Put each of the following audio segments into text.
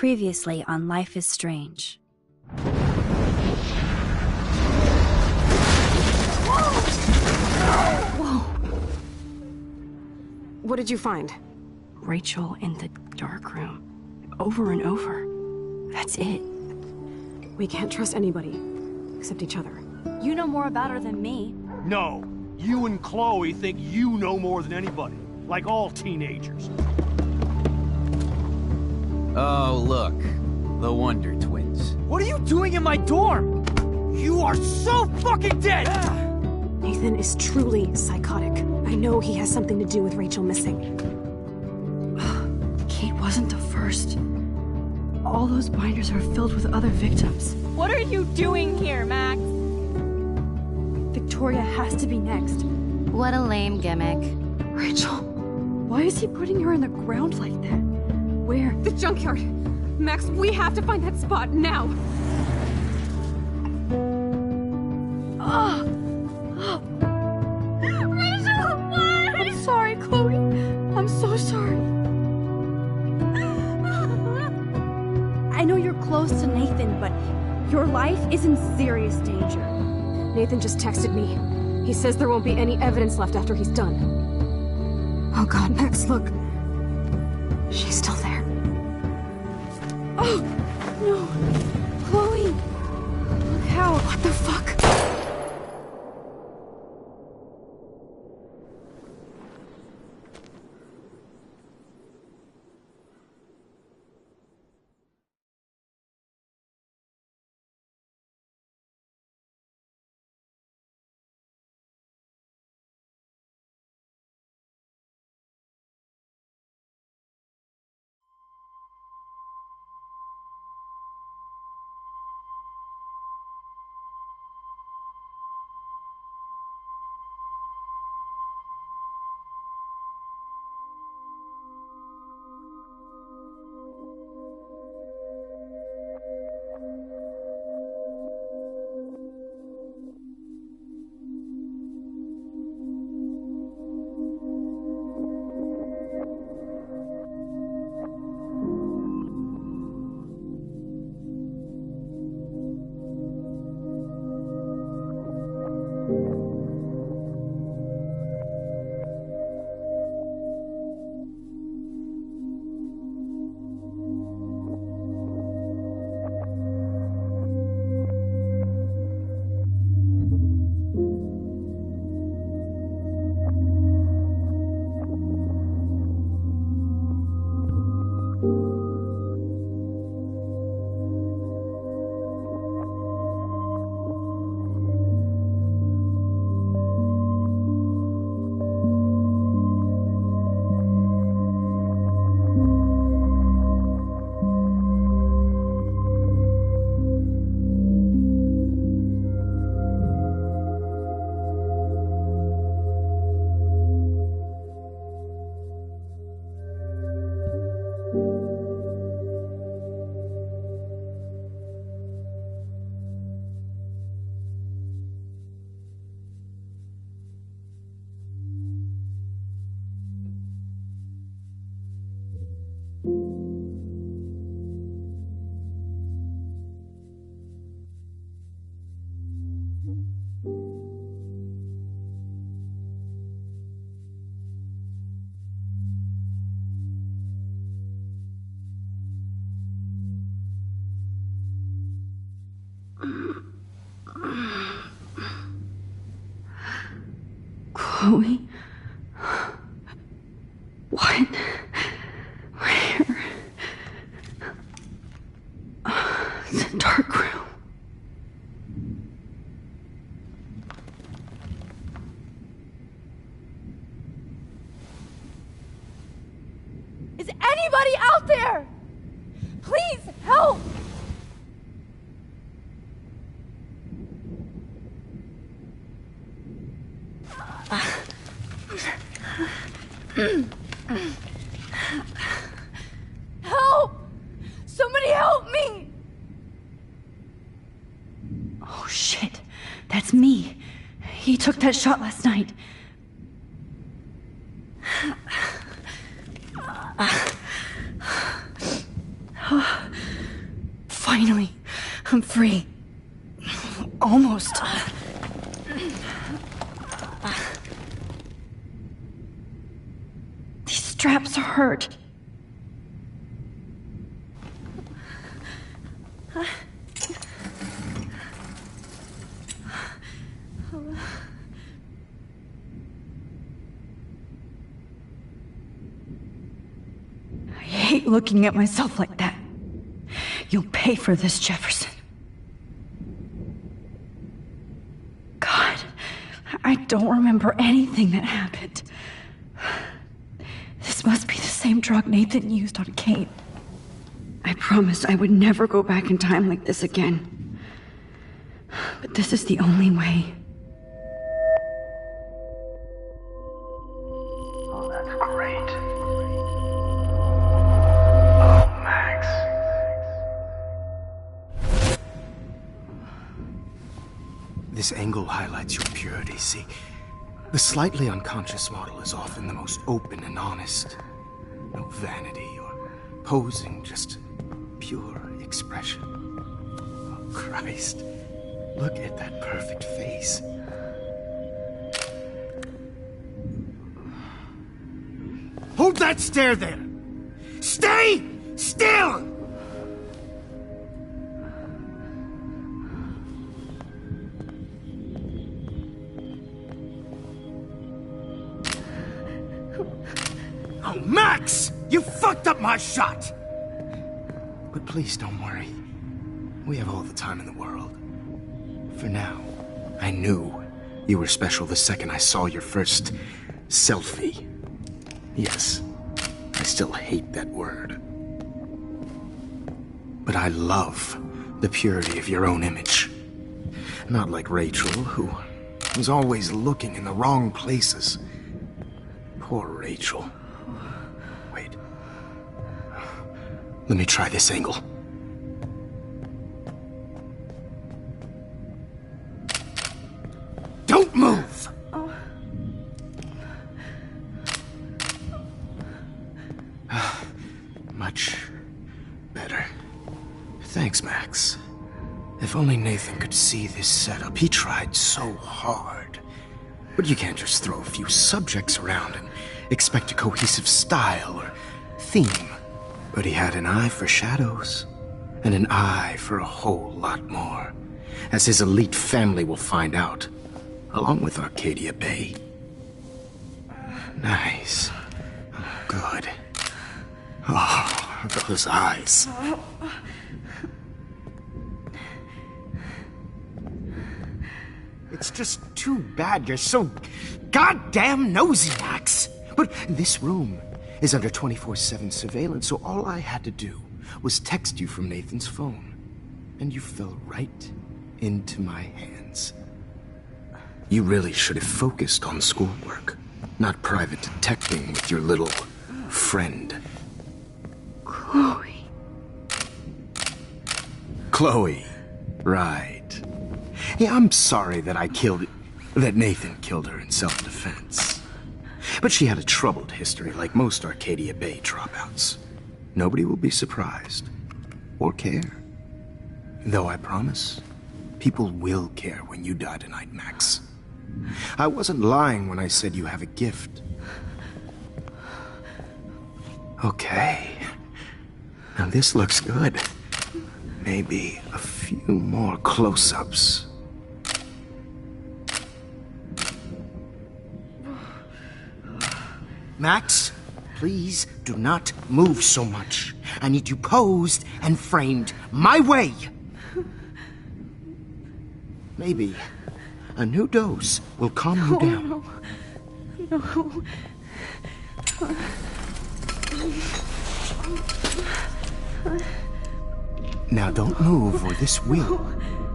Previously on Life is Strange. Whoa! What did you find? Rachel in the dark room. Over and over. That's it. We can't trust anybody, except each other. You know more about her than me. No. You and Chloe think you know more than anybody. Like all teenagers. Oh, look. The Wonder Twins. What are you doing in my dorm? You are so fucking dead! Nathan is truly psychotic. I know he has something to do with Rachel missing. Kate wasn't the first. All those binders are filled with other victims. What are you doing here, Max? Victoria has to be next. What a lame gimmick. Rachel, why is he putting her in the ground like that? Where? The junkyard! Max, we have to find that spot now! Rachel, what? I'm sorry, Chloe. I'm so sorry. I know you're close to Nathan, but your life is in serious danger. Nathan just texted me. He says there won't be any evidence left after he's done. Oh god, Max, look. She's still there. Oh, no. Chloe. Look how. What the fuck? Chloe? What? Where? It's a dark room. Is anybody out there? Please help! Help! Somebody help me! Oh shit, that's me. He took that shot last night. Finally, I'm free. Almost. These straps hurt. I hate looking at myself like that. You'll pay for this, Jefferson. God, I don't remember anything that happened. This must be the same drug Nathan used on Kate. I promised I would never go back in time like this again. But this is the only way. Oh, that's great. Oh, Max. This angle highlights your purity, see? The slightly unconscious model is often the most open and honest. No vanity or posing, just pure expression. Oh, Christ. Look at that perfect face. Hold that stare there! Stay still! Oh, Max! You fucked up my shot! But please don't worry. We have all the time in the world. For now, I knew you were special the second I saw your first selfie. Yes, I still hate that word. But I love the purity of your own image. Not like Rachel, who was always looking in the wrong places. Poor Rachel. Wait. Let me try this angle. Don't move! Much better. Thanks, Max. If only Nathan could see this setup. He tried so hard. But you can't just throw a few subjects around and expect a cohesive style or theme. But he had an eye for shadows, and an eye for a whole lot more, as his elite family will find out, along with Arcadia Bay. Nice. Good. Oh, those eyes. It's just too bad you're so goddamn nosy, Max. But this room is under 24/7 surveillance, so all I had to do was text you from Nathan's phone. And you fell right into my hands. You really should have focused on schoolwork, not private detecting with your little friend. Chloe. Chloe. Right. Yeah, I'm sorry that Nathan killed her in self-defense. But she had a troubled history like most Arcadia Bay dropouts. Nobody will be surprised. Or care. Though I promise, people will care when you die tonight, Max. I wasn't lying when I said you have a gift. Okay. Now this looks good. Maybe a few more close-ups. Max, please do not move so much. I need you posed and framed my way. Maybe a new dose will calm you down. No. Now don't move or this will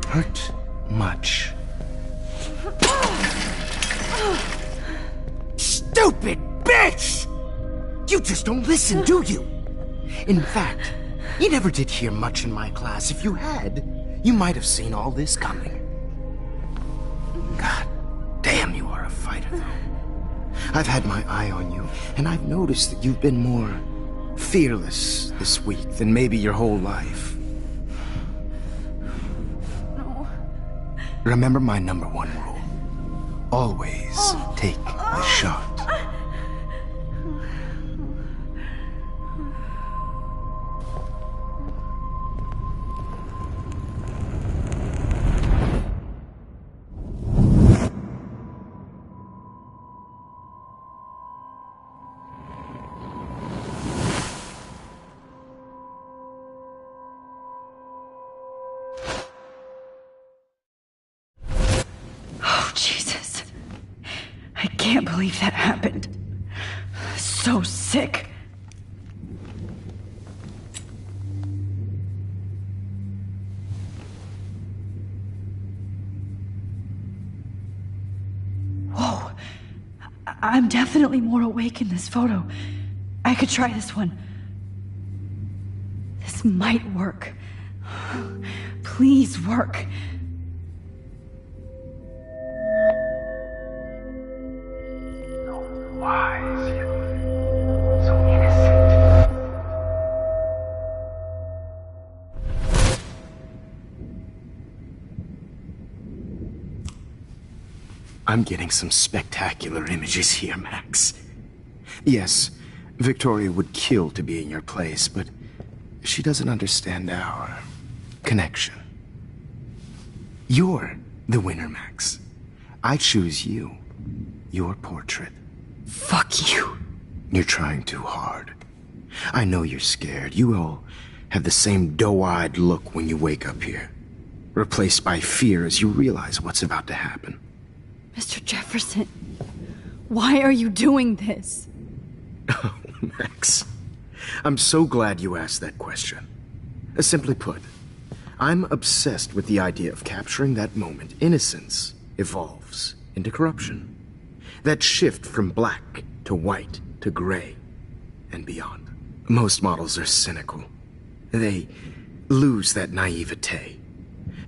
hurt much. Stupid bitch! You just don't listen, do you? In fact, you never did hear much in my class. If you had, you might have seen all this coming. God damn, you are a fighter, though. I've had my eye on you, and I've noticed that you've been more fearless this week than maybe your whole life. Remember my #1 rule. Always take the shot. Oh, Jesus. I can't believe that happened. So sick. Whoa. I'm definitely more awake in this photo. I could try this one. This might work. Please work. Wise, yet so innocent. I'm getting some spectacular images here, Max. Yes, Victoria would kill to be in your place, but she doesn't understand our connection. You're the winner, Max. I choose you. Your portrait. Fuck you. You're trying too hard. I know you're scared. You all have the same doe-eyed look when you wake up here, replaced by fear as you realize what's about to happen. Mr. Jefferson, why are you doing this? Oh, Max. I'm so glad you asked that question. Simply put, I'm obsessed with the idea of capturing that moment innocence evolves into corruption. That shift from black to white to gray and beyond. Most models are cynical. They lose that naivete.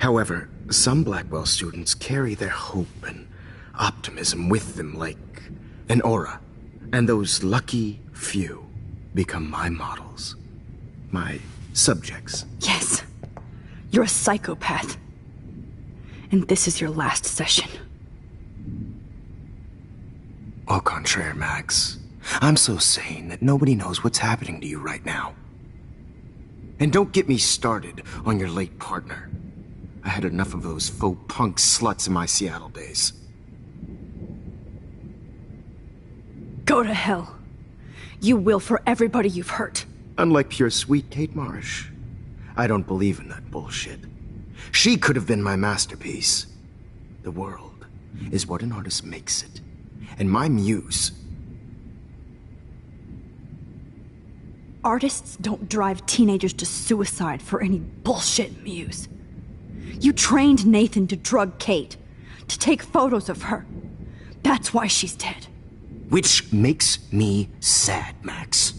However, some Blackwell students carry their hope and optimism with them like an aura. And those lucky few become my models. My subjects. Yes, you're a psychopath. And this is your last session. Au contraire, Max. I'm so sane that nobody knows what's happening to you right now. And don't get me started on your late partner. I had enough of those faux punk sluts in my Seattle days. Go to hell. You will for everybody you've hurt. Unlike pure sweet Kate Marsh, I don't believe in that bullshit. She could have been my masterpiece. The world is what an artist makes it. And my muse... Artists don't drive teenagers to suicide for any bullshit muse. You trained Nathan to drug Kate, to take photos of her. That's why she's dead. Which makes me sad, Max.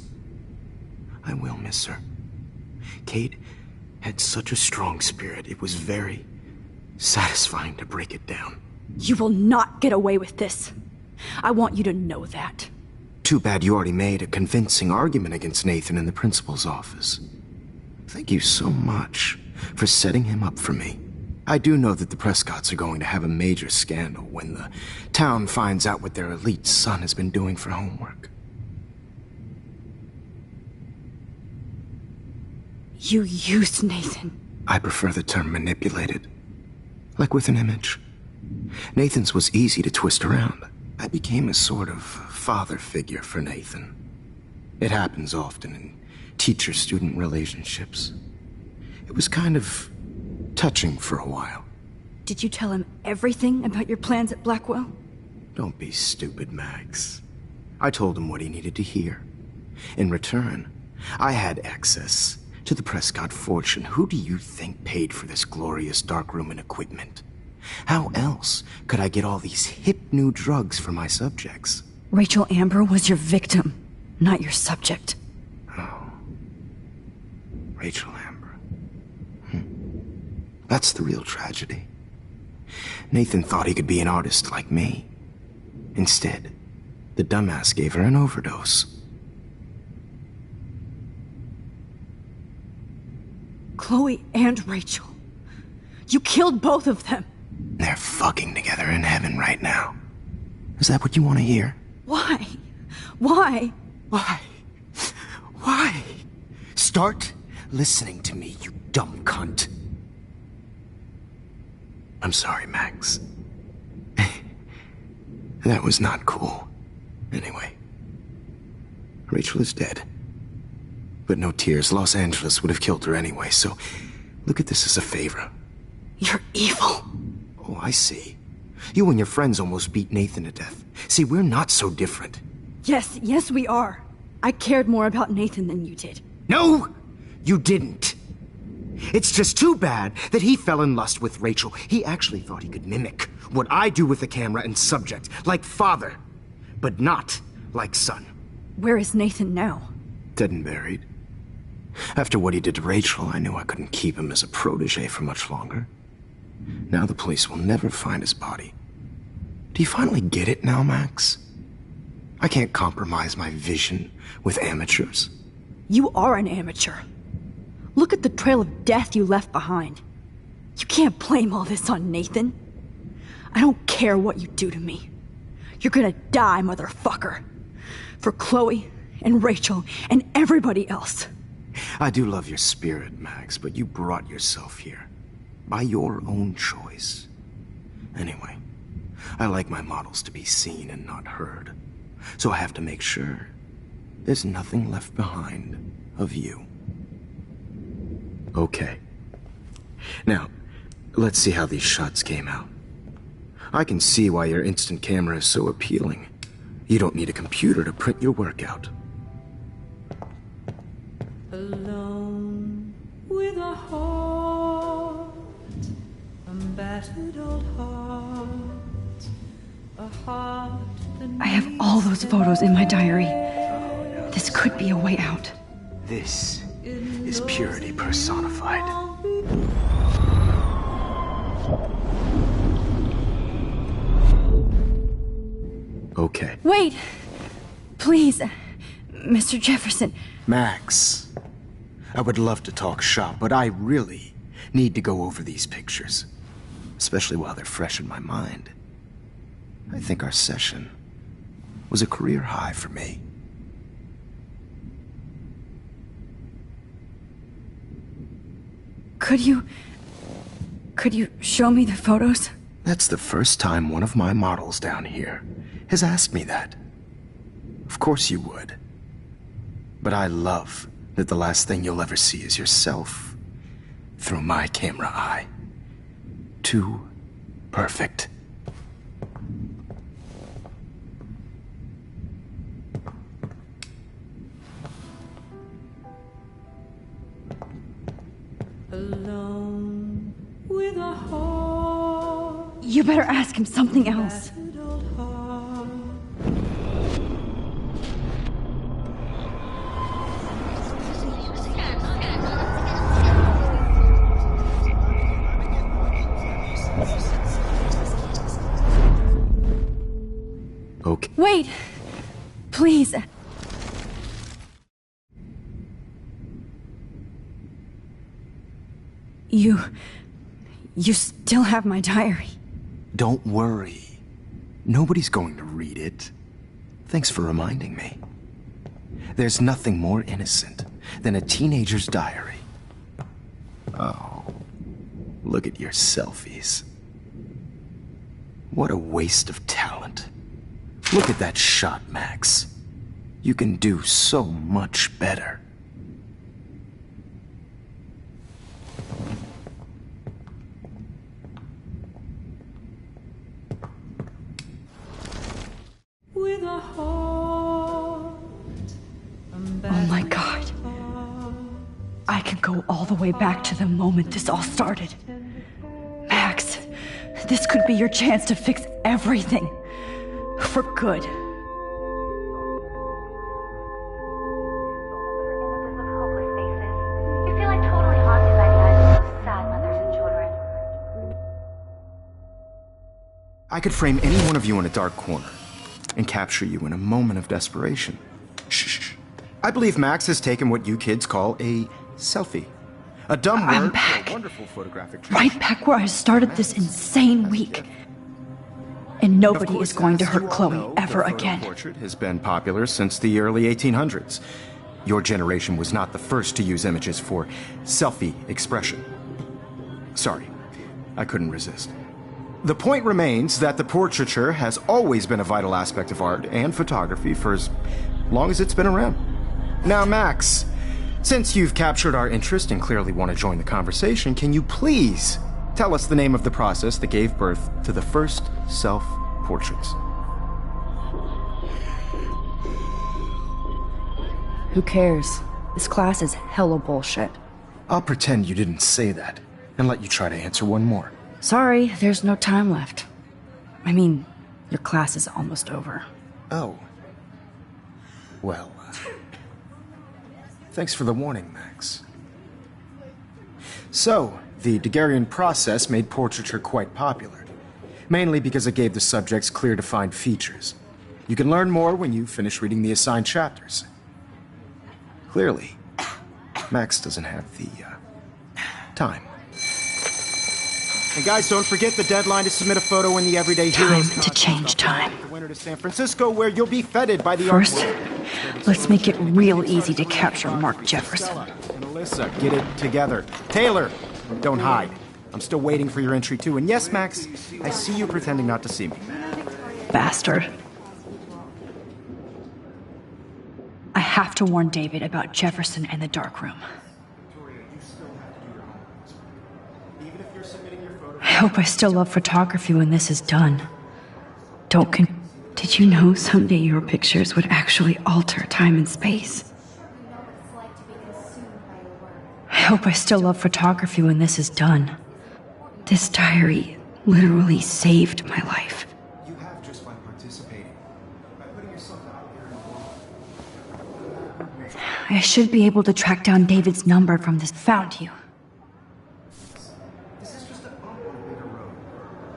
I will miss her. Kate had such a strong spirit, it was very satisfying to break it down. You will not get away with this. I want you to know that. Too bad you already made a convincing argument against Nathan in the principal's office. Thank you so much for setting him up for me. I do know that the Prescotts are going to have a major scandal when the town finds out what their elite son has been doing for homework. You used Nathan. I prefer the term manipulated. Like with an image. Nathan's was easy to twist around. I became a sort of father figure for Nathan. It happens often in teacher-student relationships. It was kind of touching for a while. Did you tell him everything about your plans at Blackwell? Don't be stupid, Max. I told him what he needed to hear. In return, I had access to the Prescott fortune. Who do you think paid for this glorious darkroom and equipment? How else could I get all these hip new drugs for my subjects? Rachel Amber was your victim, not your subject. Oh. Rachel Amber. That's the real tragedy. Nathan thought he could be an artist like me. Instead, the dumbass gave her an overdose. Chloe and Rachel. You killed both of them. They're fucking together in heaven right now. Is that what you want to hear? Why? Why? Why? Why? Start listening to me, you dumb cunt. I'm sorry, Max. That was not cool. Anyway, Rachel is dead. But no tears. Los Angeles would have killed her anyway, so look at this as a favor. You're evil. Oh, I see. You and your friends almost beat Nathan to death. See, we're not so different. Yes, we are. I cared more about Nathan than you did. No, you didn't. It's just too bad that he fell in lust with Rachel. He actually thought he could mimic what I do with the camera and subject, like father, but not like son. Where is Nathan now? Dead and buried. After what he did to Rachel, I knew I couldn't keep him as a protege for much longer. Now the police will never find his body. Do you finally get it now, Max? I can't compromise my vision with amateurs. You are an amateur. Look at the trail of death you left behind. You can't blame all this on Nathan. I don't care what you do to me. You're gonna die, motherfucker. For Chloe and Rachel and everybody else. I do love your spirit, Max, but you brought yourself here. By your own choice. Anyway, I like my models to be seen and not heard. So I have to make sure there's nothing left behind of you. Okay. Now, let's see how these shots came out. I can see why your instant camera is so appealing. You don't need a computer to print your work out. Alone with a heart, a battered old heart, a heart that I have all those photos in my diary. This could be a way out. This is purity personified. Okay. Wait! Please, Mr. Jefferson. Max, I would love to talk shop, but I really need to go over these pictures. Especially while they're fresh in my mind. I think our session was a career high for me. Could you show me the photos? That's the first time one of my models down here has asked me that. Of course you would. But I love that the last thing you'll ever see is yourself through my camera eye. Too perfect. alone with a heart. You better ask him something else. Battered old heart. Okay. Wait! Please. You still have my diary. Don't worry. Nobody's going to read it. Thanks for reminding me. There's nothing more innocent than a teenager's diary. Oh, look at your selfies. What a waste of talent. Look at that shot, Max. You can do so much better. With a heart. Oh my God. I can go all the way back to the moment this all started. Max, this could be your chance to fix everything. For good. You feel like totally haunted by the eyes of those sad mothers and children. I could frame any one of you in a dark corner and capture you in a moment of desperation. Shh. I believe Max has taken what you kids call a selfie. A dumb word. I'm back. Wonderful photographic. Right back where I started this insane week. And nobody is going to hurt Chloe ever again. The portrait has been popular since the early 1800s. Your generation was not the first to use images for selfie expression. Sorry, I couldn't resist. The point remains that the portraiture has always been a vital aspect of art and photography for as long as it's been around. Now, Max, since you've captured our interest and clearly want to join the conversation, can you please tell us the name of the process that gave birth to the first self-portraits? Who cares? This class is hella bullshit. I'll pretend you didn't say that and let you try to answer one more. Sorry, there's no time left. I mean, your class is almost over. Oh. Well, thanks for the warning, Max. So, the Daguerrean process made portraiture quite popular, mainly because it gave the subjects clear defined features. You can learn more when you finish reading the assigned chapters. Clearly, Max doesn't have the time. And guys, don't forget the deadline to submit a photo in the Everyday Heroes. Time to change time. The winter to San Francisco, where you'll be feted by the First, art world. let's make it real easy to capture Mark Jefferson. And Alyssa, get it together. Taylor, don't hide. I'm still waiting for your entry too. And yes, Max, I see you pretending not to see me. Bastard. I have to warn David about Jefferson and the dark room. I hope I still love photography when this is done. Did you know someday your pictures would actually alter time and space? I hope I still love photography when this is done. This diary literally saved my life. You have just by participating. By putting yourself out there. I should be able to track down David's number from this. Found you. This is just a bump on a bigger road.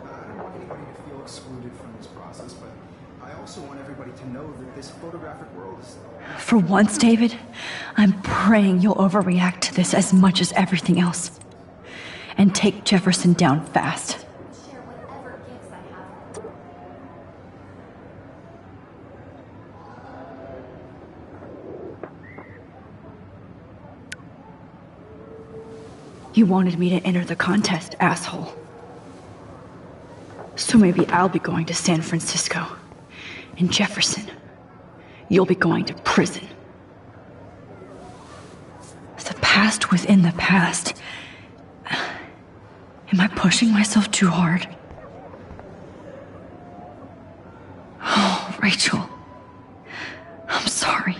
I don't want anybody to feel excluded from this process, but I also want everybody to know that this photographic world is... For once, David, I'm praying you'll overreact to this as much as everything else. And take Jefferson down fast. You wanted me to enter the contest, asshole. So maybe I'll be going to San Francisco. And Jefferson, you'll be going to prison. The past within the past. Am I pushing myself too hard? Oh, Rachel. I'm sorry.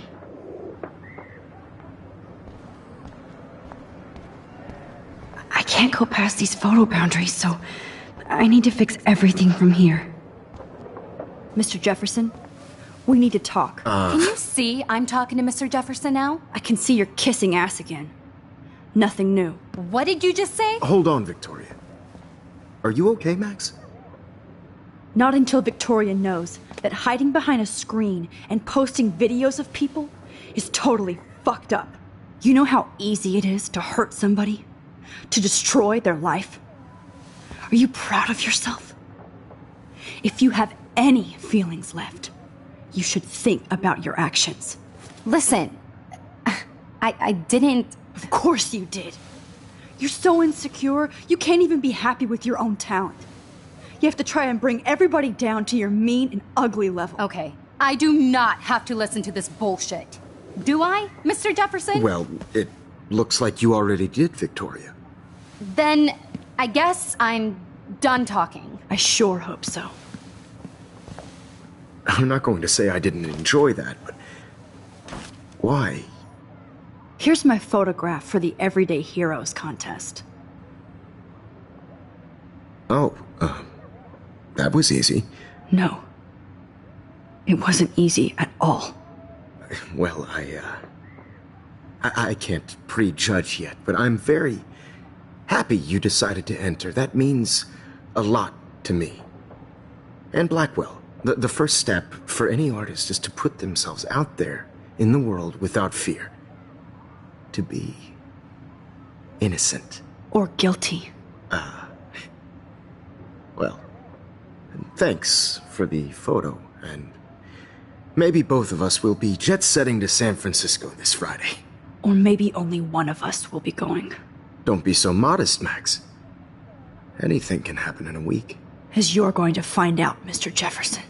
I can't go past these photo boundaries, so I need to fix everything from here. Mr. Jefferson, we need to talk. Can you see I'm talking to Mr. Jefferson now? I can see you're kissing ass again. Nothing new. What did you just say? Hold on, Victoria. Are you okay, Max? Not until Victoria knows that hiding behind a screen and posting videos of people is totally fucked up. You know how easy it is to hurt somebody? To destroy their life? Are you proud of yourself? If you have any feelings left, you should think about your actions. Listen, I didn't... Of course you did. You're so insecure, you can't even be happy with your own talent. You have to try and bring everybody down to your mean and ugly level. Okay, I do not have to listen to this bullshit. Do I, Mr. Jefferson? Well, it looks like you already did, Victoria. Then I guess I'm done talking. I sure hope so. I'm not going to say I didn't enjoy that, but... why? Here's my photograph for the Everyday Heroes contest. Oh, that was easy. No. It wasn't easy at all. Well, I can't prejudge yet, but I'm very happy you decided to enter. That means a lot to me. And Blackwell. The first step for any artist is to put themselves out there in the world without fear. To be innocent. or guilty. Well, thanks for the photo, and maybe both of us will be jet-setting to San Francisco this Friday. Or maybe only one of us will be going. Don't be so modest, Max. Anything can happen in a week. As you're going to find out, Mr. Jefferson.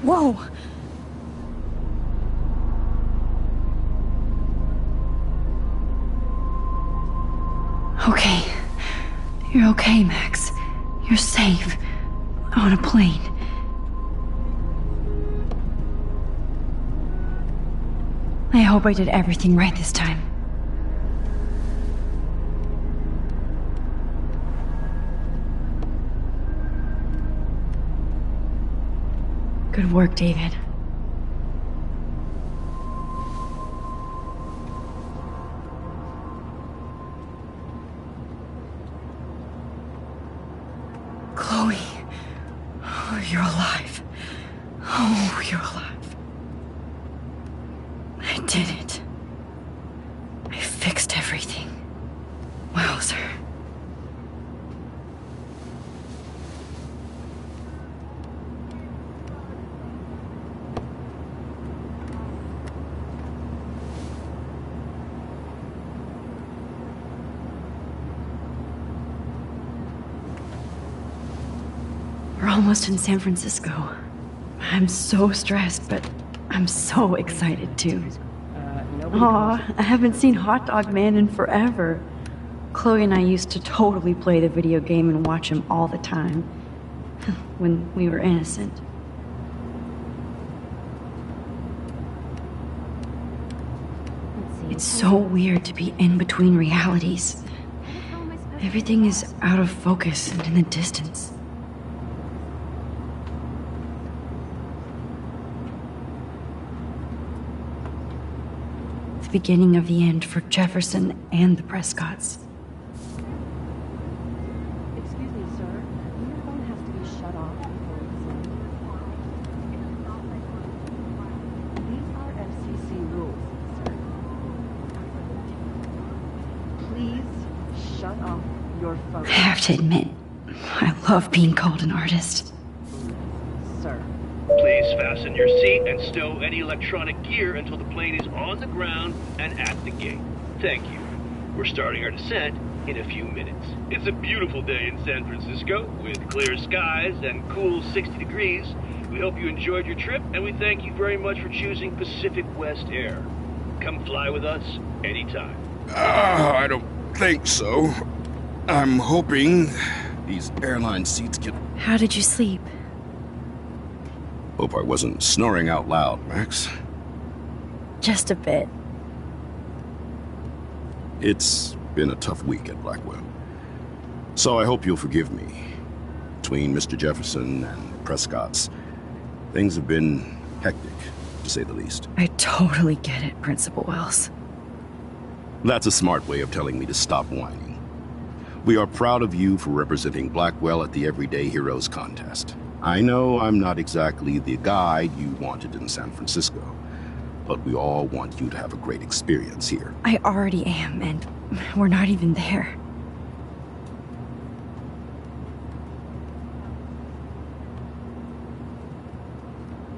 Whoa! Okay. You're okay, Max. You're safe. On a plane. I hope I did everything right this time. Good work, David. Chloe. Oh, you're alive. Oh, you're alive. I did it. I fixed everything. Wowzer. We're almost in San Francisco. I'm so stressed, but I'm so excited too. Aw, I haven't seen Hot Dog Man in forever. Chloe and I used to totally play the video game and watch him all the time. When we were innocent. It's so weird to be in between realities. Everything is out of focus and in the distance. The beginning of the end for Jefferson and the Prescotts. Excuse me, sir. Your phone has to be shut off before it's in. These are FCC rules, sir. Please shut off your phone. I have to admit, I love being called an artist. Sir. Please fasten your seat and stow any electronic gear until the plane is on the ground and at the gate. Thank you. We're starting our descent in a few minutes. It's a beautiful day in San Francisco with clear skies and cool 60 degrees. We hope you enjoyed your trip, and we thank you very much for choosing Pacific West Air. Come fly with us anytime. I don't think so. I'm hoping these airline seats get... How did you sleep? Hope I wasn't snoring out loud, Max. Just a bit. It's been a tough week at Blackwell. So I hope you'll forgive me. Between Mr. Jefferson and Prescott's, things have been hectic, to say the least. I totally get it, Principal Wells. That's a smart way of telling me to stop whining. We are proud of you for representing Blackwell at the Everyday Heroes contest. I know I'm not exactly the guide you wanted in San Francisco, but we all want you to have a great experience here. I already am, and we're not even there.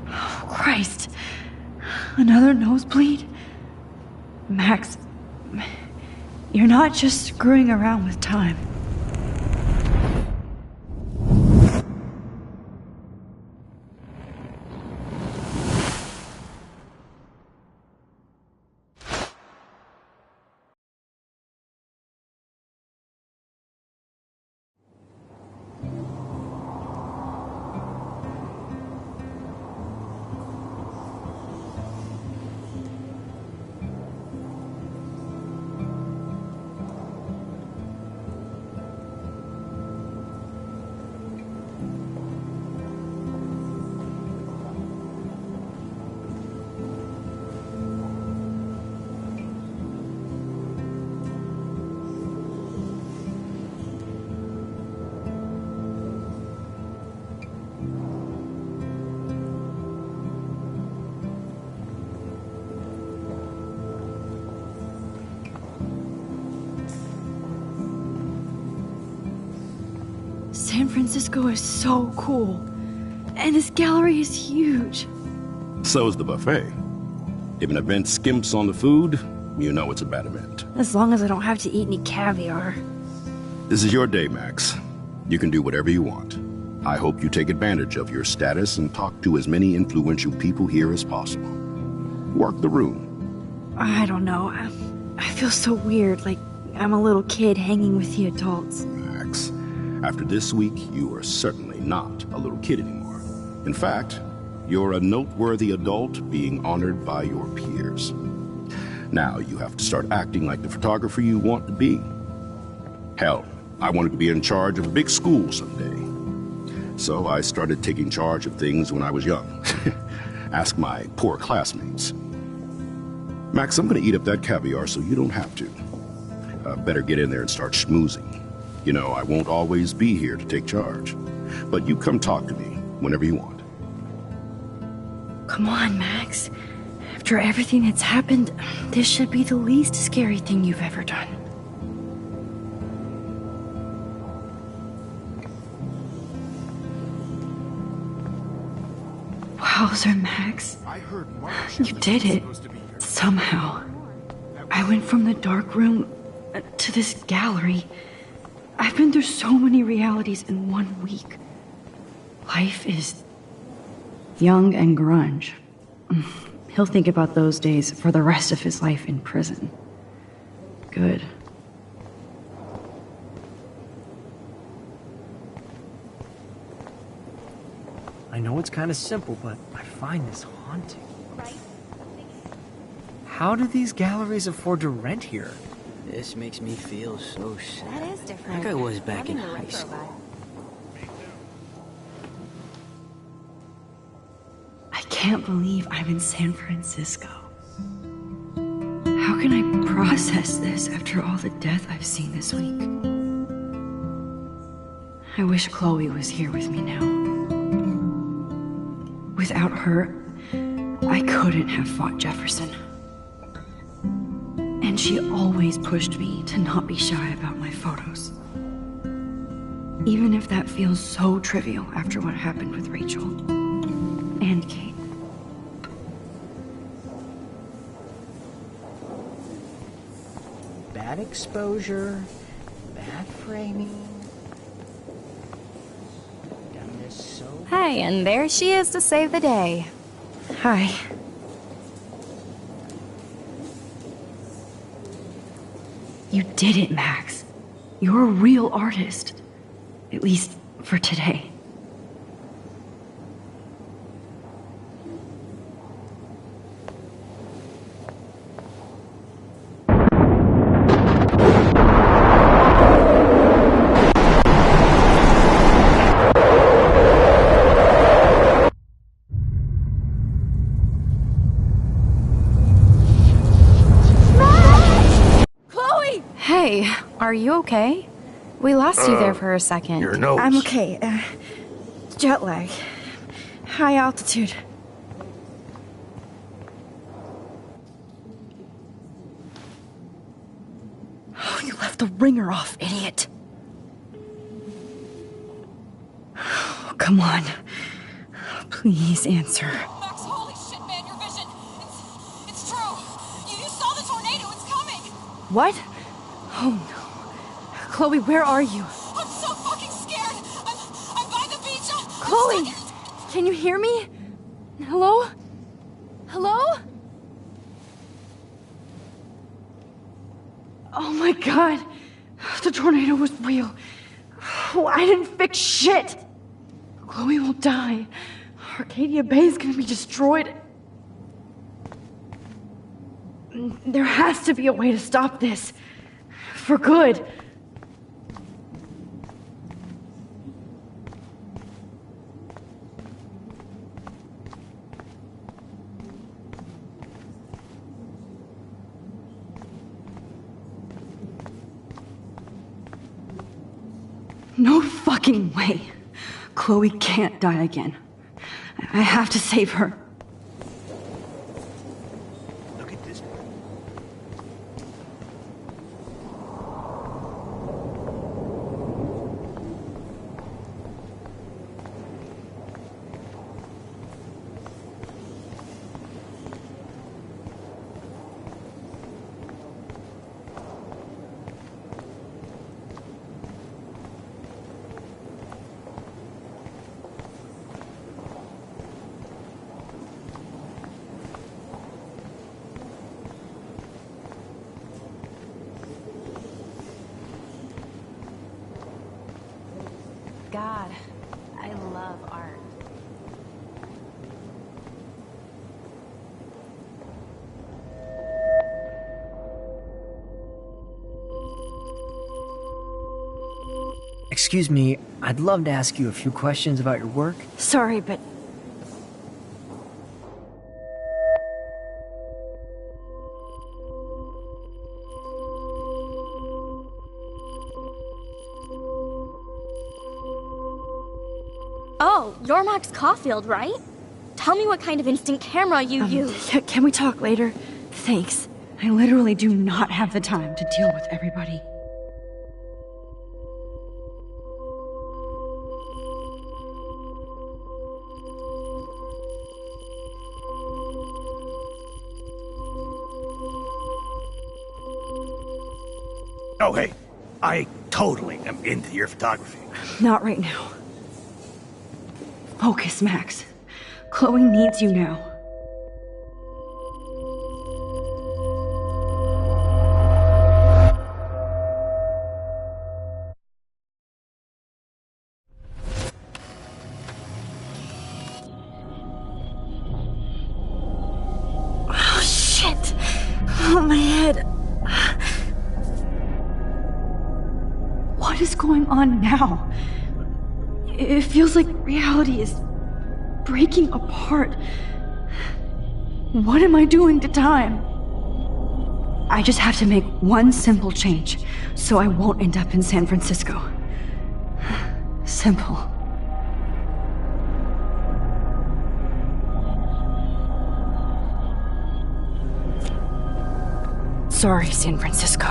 Oh, Christ. Another nosebleed? Max, you're not just screwing around with time. San Francisco is so cool. And this gallery is huge. So is the buffet. If an event skimps on the food, you know it's a bad event. As long as I don't have to eat any caviar. This is your day, Max. You can do whatever you want. I hope you take advantage of your status and talk to as many influential people here as possible. Work the room. I don't know. I feel so weird, like I'm a little kid hanging with the adults. Max, after this week, you are certainly not a little kid anymore. In fact, you're a noteworthy adult being honored by your peers. Now you have to start acting like the photographer you want to be. Hell, I wanted to be in charge of a big school someday. So I started taking charge of things when I was young. Ask my poor classmates. Max, I'm gonna eat up that caviar so you don't have to. Better get in there and start schmoozing. You know, I won't always be here to take charge. But you come talk to me whenever you want. Come on, Max. After everything that's happened, this should be the least scary thing you've ever done. Wowzer, Max. You did it. Somehow. I went from the dark room to this gallery. I've been through so many realities in 1 week. Life is young and grunge. He'll think about those days for the rest of his life in prison. Good. I know it's kind of simple, but I find this haunting. How do these galleries afford to rent here? This makes me feel so sad. That is different. Like I was back in high school. I can't believe I'm in San Francisco. How can I process this after all the death I've seen this week? I wish Chloe was here with me now. Without her, I couldn't have fought Jefferson. And she always pushed me to not be shy about my photos. Even if that feels so trivial after what happened with Rachel and Kate. Bad exposure, bad framing. Done this so. Hey, and there she is to save the day. Hi. You did it, Max. You're a real artist. At least for today. Hey, are you okay? We lost you there for a second. Your nose. I'm okay. jet lag. High altitude. Oh, you left the ringer off, idiot. Oh, come on. Please answer. Max, holy shit, man, your vision. It's true. You saw the tornado. It's coming. What? Oh, no. Chloe, where are you? I'm so fucking scared. I'm by the beach. Chloe! Can you hear me? Hello? Hello? Oh my god. The tornado was real. Oh, I didn't fix shit. Chloe will die. Arcadia Bay is gonna be destroyed. There has to be a way to stop this. For good. No fucking way. Chloe can't die again. I have to save her. Look at this. God, I love art. Excuse me, I'd love to ask you a few questions about your work. Sorry, but... Oh, you're Max Caulfield, right? Tell me what kind of instant camera you use. Can we talk later? Thanks. I literally do not have the time to deal with everybody. Oh, hey, I totally am into your photography. Not right now. Focus, Max. Chloe needs you now. Oh, shit! Oh, my head. What is going on now? It feels like reality is breaking apart. What am I doing to time? I just have to make one simple change, so I won't end up in San Francisco. Simple. Sorry, San Francisco.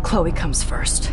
Chloe comes first.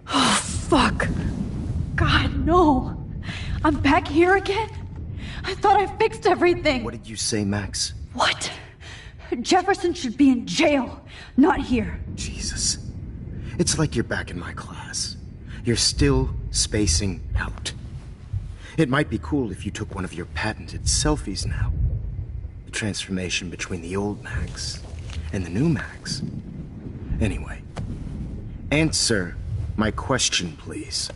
Oh, fuck. God, no. I'm back here again? I thought I fixed everything. What did you say, Max? What? Jefferson should be in jail, not here. Jesus. It's like you're back in my class. You're still spacing out. It might be cool if you took one of your patented selfies now. The transformation between the old Max and the new Max. Anyway, answer my question, please.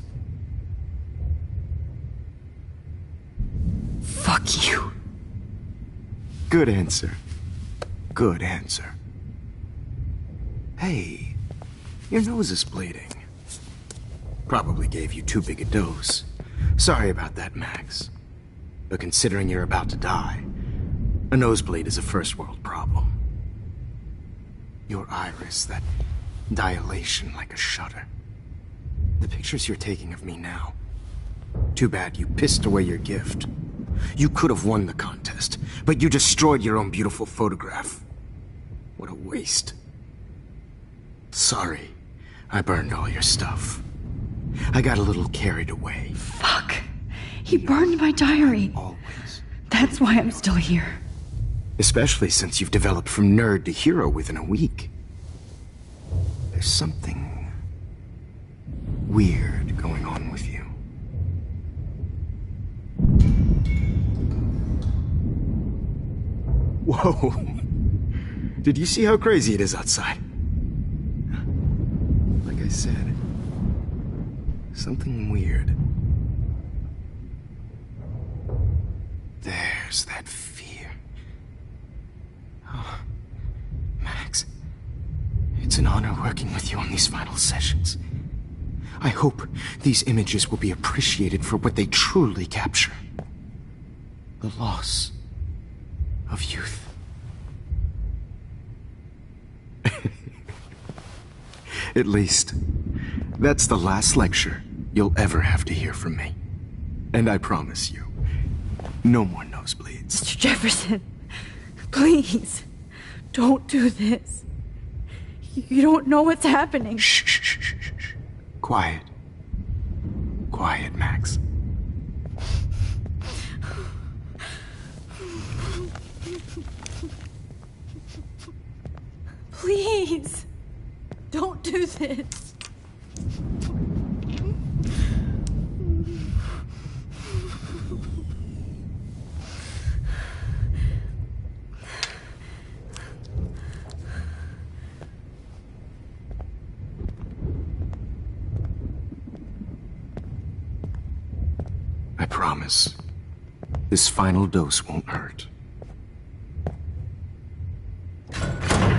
Fuck you. Good answer. Good answer. Hey, your nose is bleeding. Probably gave you too big a dose. Sorry about that, Max. But considering you're about to die, a nosebleed is a first world problem. Your iris, that dilation like a shutter. The pictures you're taking of me now. Too bad you pissed away your gift. You could have won the contest, but you destroyed your own beautiful photograph. What a waste. Sorry, I burned all your stuff. I got a little carried away. Fuck. He burned my diary. Always. That's why I'm still here. Especially since you've developed from nerd to hero within a week. There's something weird going on with you. Whoa. Did you see how crazy it is outside? Like I said, something weird. There's that fear. Oh, Max, it's an honor working with you on these final sessions. I hope these images will be appreciated for what they truly capture. The loss of youth. At least, that's the last lecture you'll ever have to hear from me. And I promise you, no more nosebleeds. Mr. Jefferson, please, don't do this. You don't know what's happening. Shh, shh, shh, shh, shh. Quiet. Quiet, Max. Please, don't do this. I promise, this final dose won't hurt.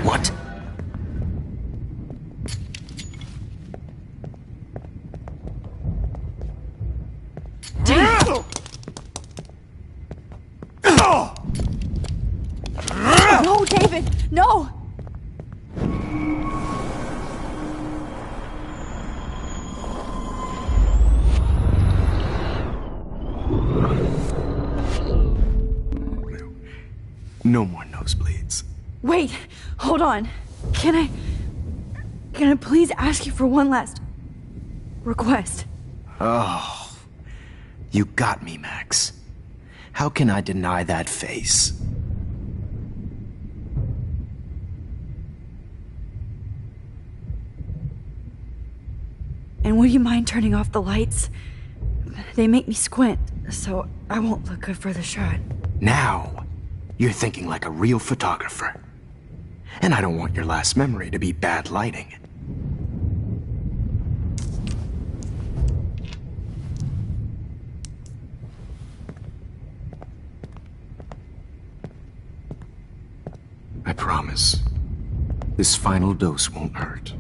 What? No, David, no! No more nosebleeds. Wait, hold on. Can I please ask you for one last request? Oh, you got me, Max. How can I deny that face? And would you mind turning off the lights? They make me squint, so I won't look good for the shot. Now, you're thinking like a real photographer. And I don't want your last memory to be bad lighting. I promise, this final dose won't hurt.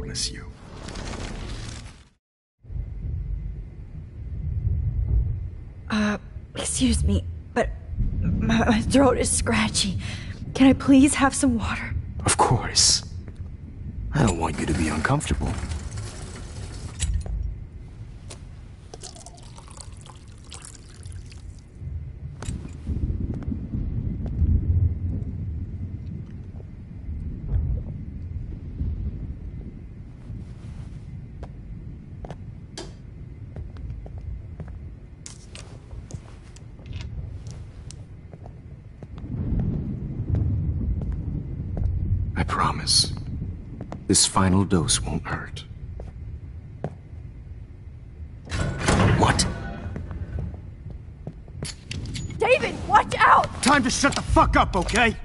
Miss you. Excuse me, but my throat is scratchy. Can I please have some water? Of course. I don't want you to be uncomfortable. promise. This final dose won't hurt. What? David, watch out! Time to shut the fuck up, okay?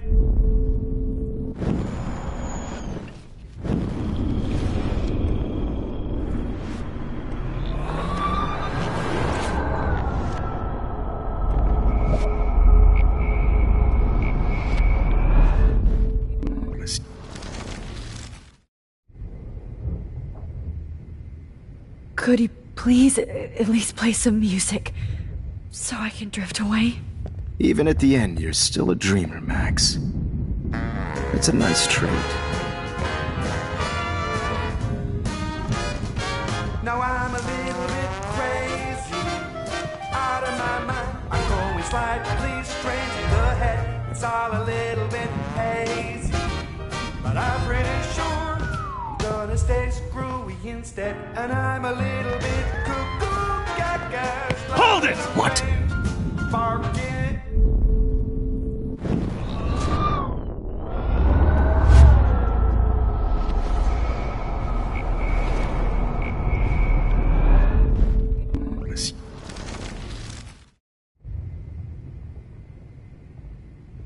Could you please at least play some music so I can drift away? Even at the end, you're still a dreamer, Max. It's a nice trait. Now I'm a little bit crazy, out of my mind. I'm going slightly strange in the head. It's all a little bit hazy, but I'm pretty sure I'm gonna stay screwy instead. And I'm a little bit cuckoo, gaga. Hold it! What? Barking.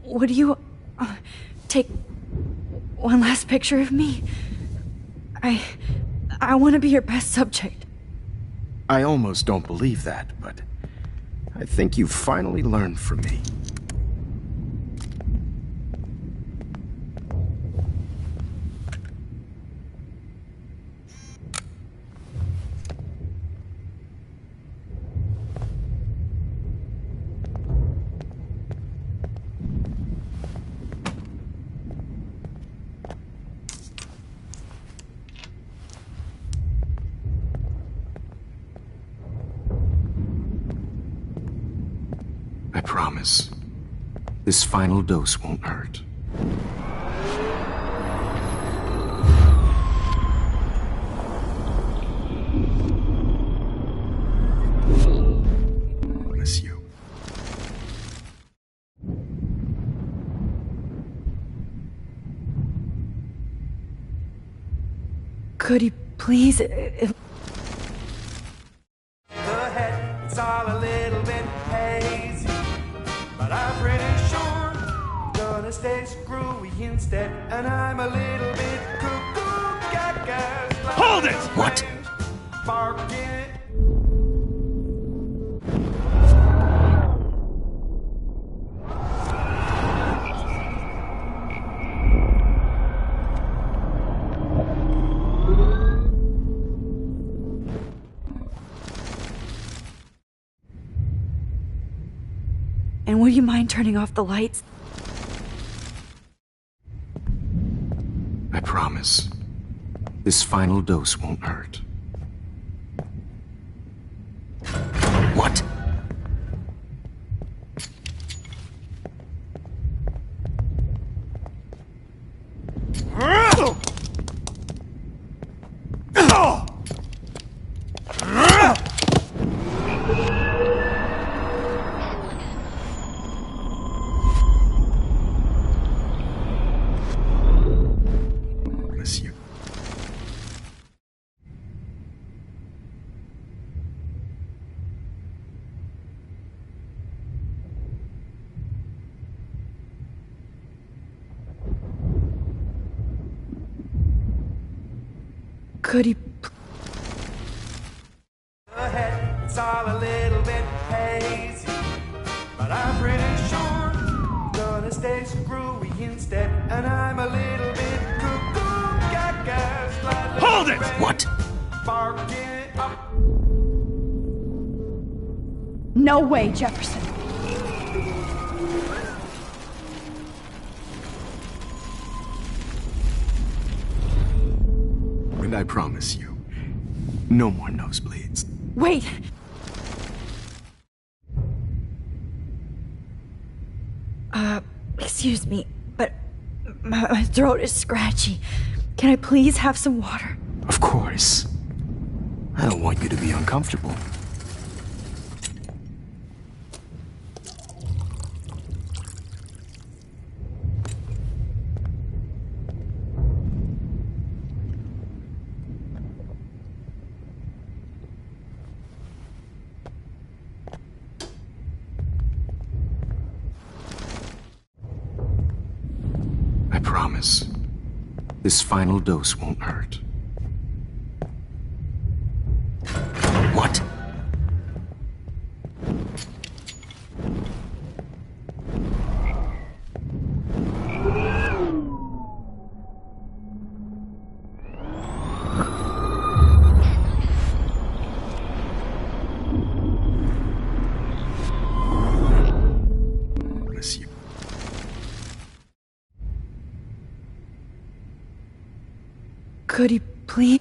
Would you take one last picture of me? I want to be your best subject. I almost don't believe that, but I think you've finally learned from me. I promise. This final dose won't hurt. Miss you. Could you please... The head, it's all a little bit hazy, but I'm pretty sure I'm gonna stay screwy instead. And I'm a little bit cuckoo, gaga. Hold it! What? Barking. And would you mind turning off the lights? I promise. This final dose won't hurt. What? Miss you. Could you... The head, it's all a little bit hazy, but I'm pretty sure I'm gonna stay screwy instead. And I'm a little bit cuckoo, gaga, slightly. Hold it! What? Barking up. No way, Jefferson. And I promise you, no more nosebleeds. Wait! Excuse me, but my throat is scratchy. Can I please have some water? Of course. I don't want you to be uncomfortable. promise. This final dose won't hurt. What? Could he please?